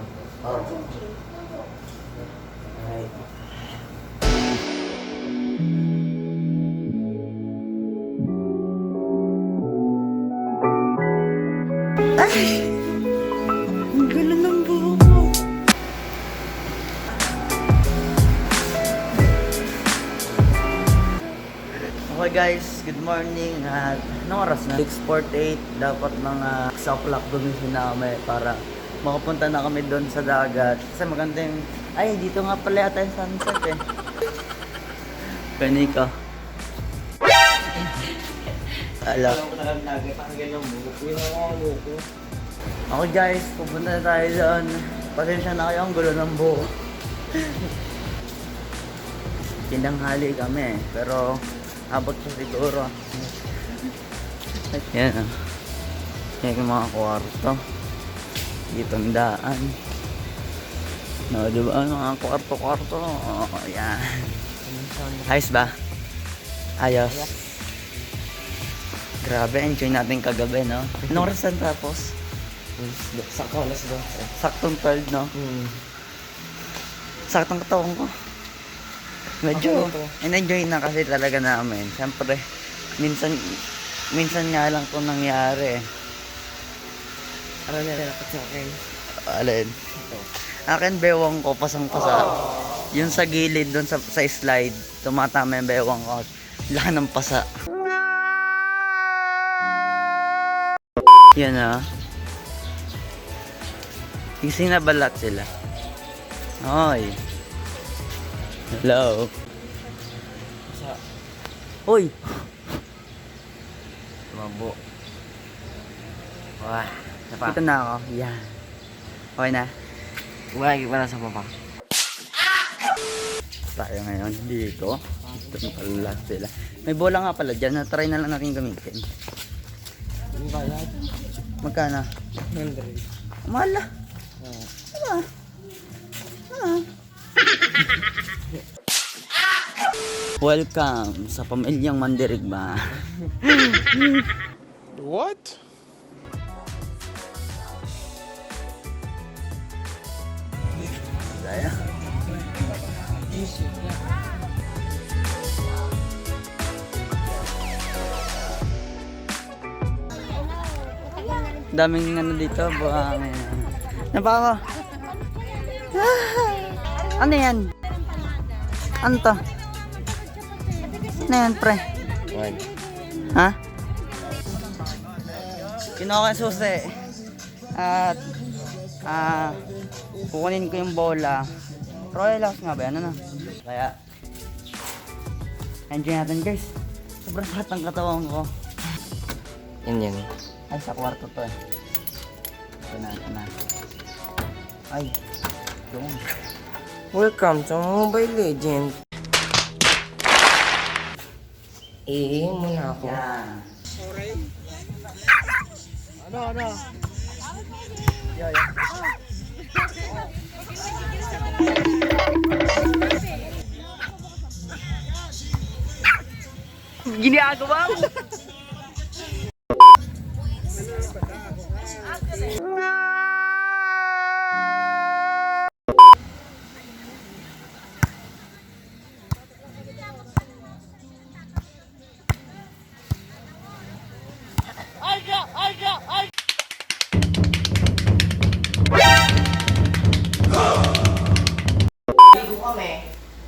Oh. Alright. Ay! Ang gulo ng buhok ko. Okay guys, good morning at anong oras na? 6:48, dapat mga 6 o'clock gumising na kami para makapunta na kami doon sa dagat. Kasi maganda yung, ay dito nga pala yata yung sunset eh. Panika. Alam. Okay guys, pupunta na tayo doon. Pasensya na kayo, ang gulo ng buhok. Tinanghali kami pero abot pa siguro. Yan ah. Yan yung mga kwarto. Dito ang daan. No, diba? Mga kwarto-kwarto. Oh, yan. Ayos ba? Ayos. Grabe, enjoy natin kagabi, no? Anong oras na tapos? Sakto, alas 2. Saktong 12, no? Saktong katawan ko. Medyo in-enjoy na kasi talaga namin. Siyempre, minsan nga lang ito nangyari. Ano na dapat sa akin? Alin? Ito. Akin bewang ko, pasang-pasa. Yung sa gilid doon sa slide, tumatama yung bewang ko. Laki ng pasa. Yan ah. Gising na balat sila. Hoy. Hello. Sa Hoy. Mabo. Wah, napa. Dito na ako. Yan. Okay na. Wala sa baba. Tayo ngayon dito. Dito na pala sila. May bola nga pala dyan. Na-try na lang natin gamitin. Ano ba yan? Magkano? 100. Mahal na. Ah. Ah. Welcome sa pamilyang Mandirigma. What? Daya. Daming ano dito, buhang. Napaka. Ano yan? Ano to? Ano yan, pre? One. Ha? Kinuha ko yung susi. At kukunin ko yung bola. Royal House nga ba yan? Ano? Kaya enjoy natin guys. Sobrang lahat ng katawan ko. Yan. Ay, sa kwarto to eh. Ito na. Ay, doon. Welcome to Mobile Legends. Muna ako. Yan. Ano? Ginagawa mo?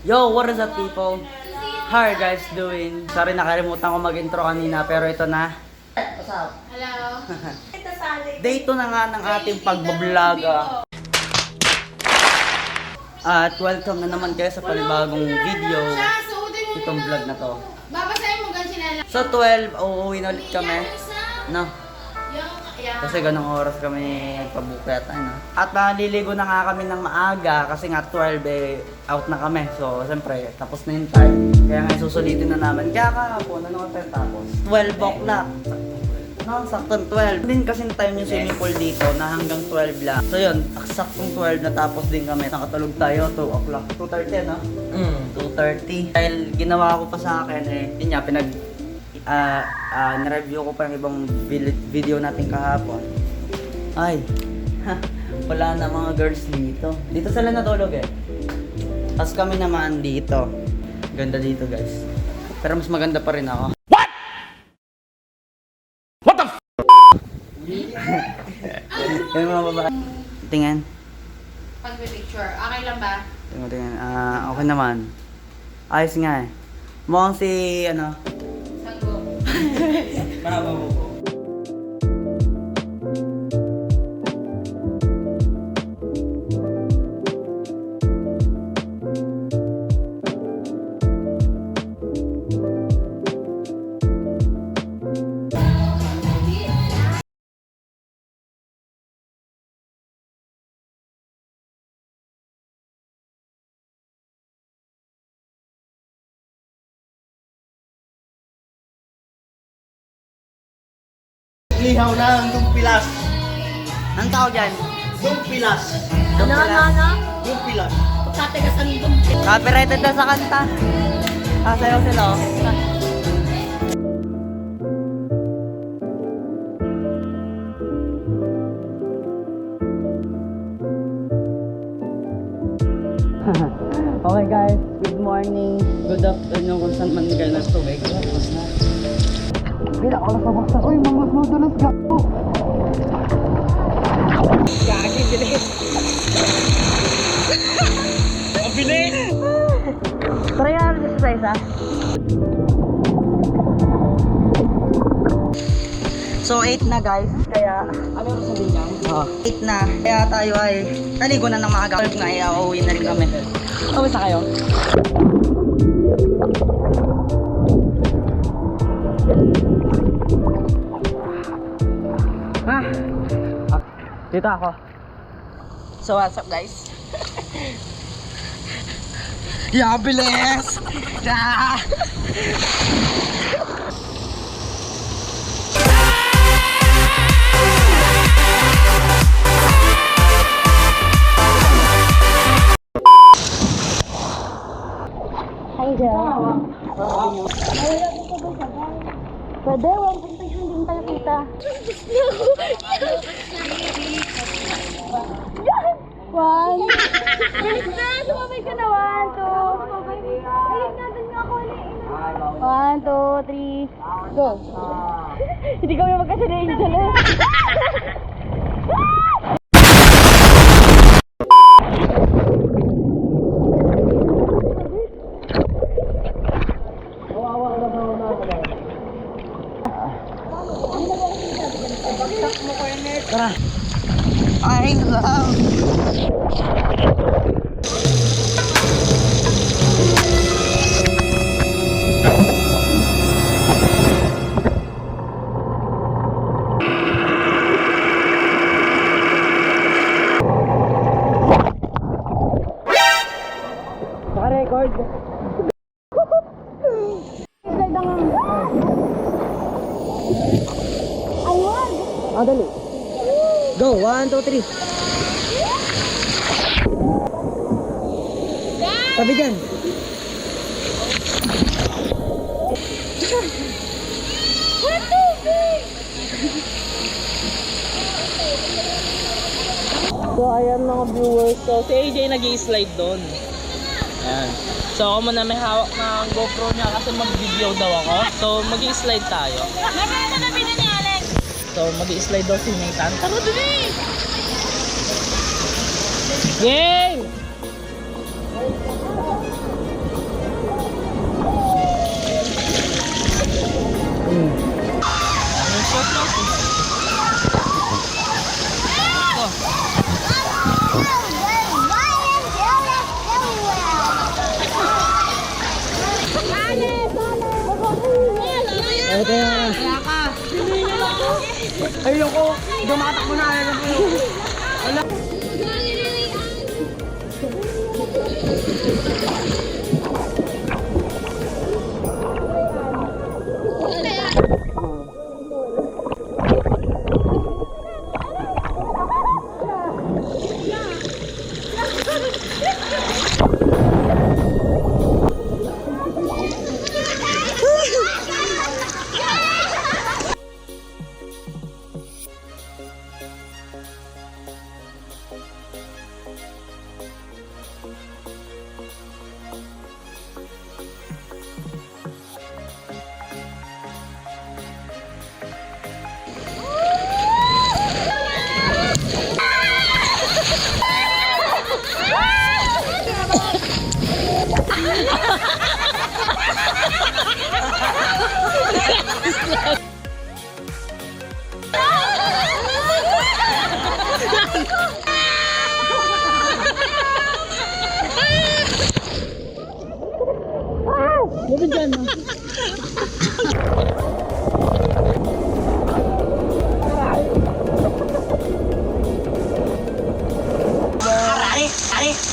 Yo, what is up people? How are you guys doing? Sorry nakalimutan ko mag-intro kanina pero ito na. What's up? Hello. Day 2 na nga ng ating pagbablog. At welcome na naman kayo sa panibagong video. Itong vlog na to. Babasahin mo ganun sila lang. So 12, uuwi na ulit kami. No? Yung Kasi ganong oras kami nagpabuket. Ano? At naliligo na nga kami ng maaga kasi nga 12 out na kami. So siyempre tapos na yung time. Kaya nga susulitin na namin. Kaya kahapon, ano ka tapos? 12 o'clock. No, saktong 12. Din kasi time yung swimming pool dito na hanggang 12 lang. So yun, saktong 12 natapos din kami. Nakatulog tayo 2 o'clock. 2:30 no? 2:30. Dahil ginawa ko pa sa akin yun nga, na-review ko pa yung ibang video natin kahapon. Ay, Wala na mga girls dito. Dito sila natulog eh. Tapos kami naman dito. Ganda dito guys. Pero mas maganda pa rin ako. Yung mga babae. Tingnan. Pag-picture, okay lang ba? Tingnan. Okay naman. Ayos nga eh. Mukhang si, ano? Sanggo. Mahaba mo po. Lihaw na ang dumpilas. Anong tawag yan? Dumpilas. Dumpilas. Copyrighted na sa kanta. Sayaw sila oh. Okay guys, good morning, good afternoon kung saan man kayo nagtubig. Tapos na. Bila ko lang sa baksa. Uy, mga noodles gapo. Gagi, bilis. Bilis! Try na natin sa isa. So 8 na guys, kaya ano yung sabihin niya? 8 na, kaya tayo ay naligo na ng maaga. Nga ay uuwi na rin kami. Kamusta kayo? Dito ako. So what's up guys? Yeah, bilis! Yeah! Pwede, 1.5 din tayo kita. One. Bilis na, sumabay ka na. 1, 2. Ayun nga, dun nga ako ulit. 1, 2, 3, go. Hindi kami magkasya na Angel eh. Tara! I love! Naka-record! Dali. Go, 1, 2, 3. Tabi dyan. So ayan mga viewers, so si AJ nag-i-slide doon. Ayan. So ako muna may hawak na GoPro niya kasi mag-video daw ako. So mag-i-slide tayo. So mag-i-slide daw si Nathan. Tara dun eh! Yay! Ayoko! Dumatakbo na! Wala!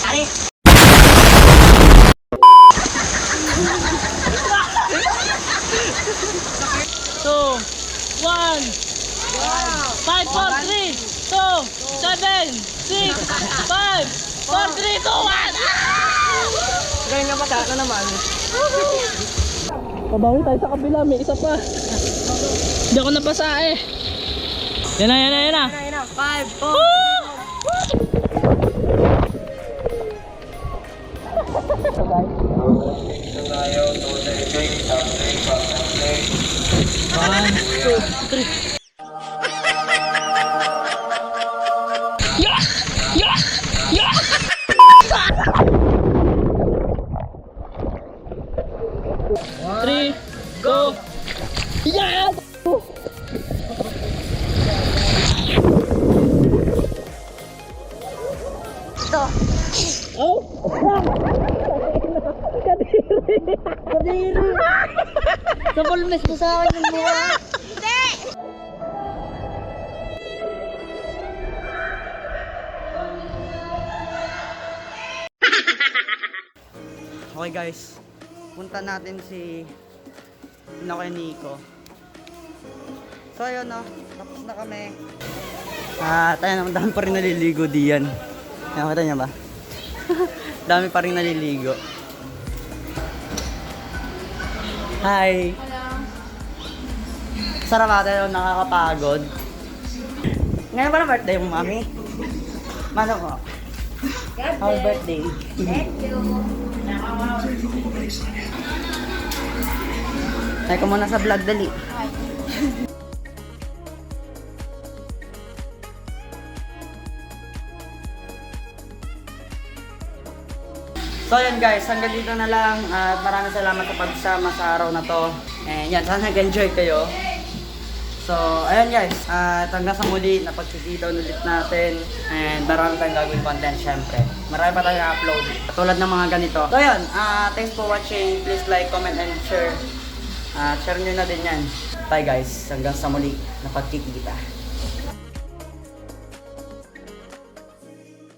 Two, one. 5, 4, 3, 2, 7, 6, 5, 4, 3, 2, 1. Kaya nga mataka naman. Pabawi tayo sa kabila, may isa pa. Hindi ako napasa eh. Yan na, yan na, yan na. 5, 4, One, two, three. Three, go. Yeah! Napulmes mo sa akin yung mukha. Okay guys, punta natin si Nico. So ayun no, tapos na kami. Tayo naman, dami pa rin naliligo diyan. Nakita niya ba? Dami pa rin naliligo. Hi! Sarap ate, nakakapagod. Ngayon ba na birthday mo, mami? Mano ko? Happy birthday. Tayo ko muna sa vlog, dali. So yan guys, hanggang dito na lang at maraming salamat sa pagsama sa araw na to. And yan, sana nag-enjoy kayo. So, ayun guys, at hanggang sa muli, napagkikita ulit natin. And marami tayong gagawin content syempre. Marami pa tayong upload, katulad ng mga ganito. So yun, thanks for watching. Please like, comment, and share. Share nyo na din yan. Bye guys, hanggang sa muli, napagkikita.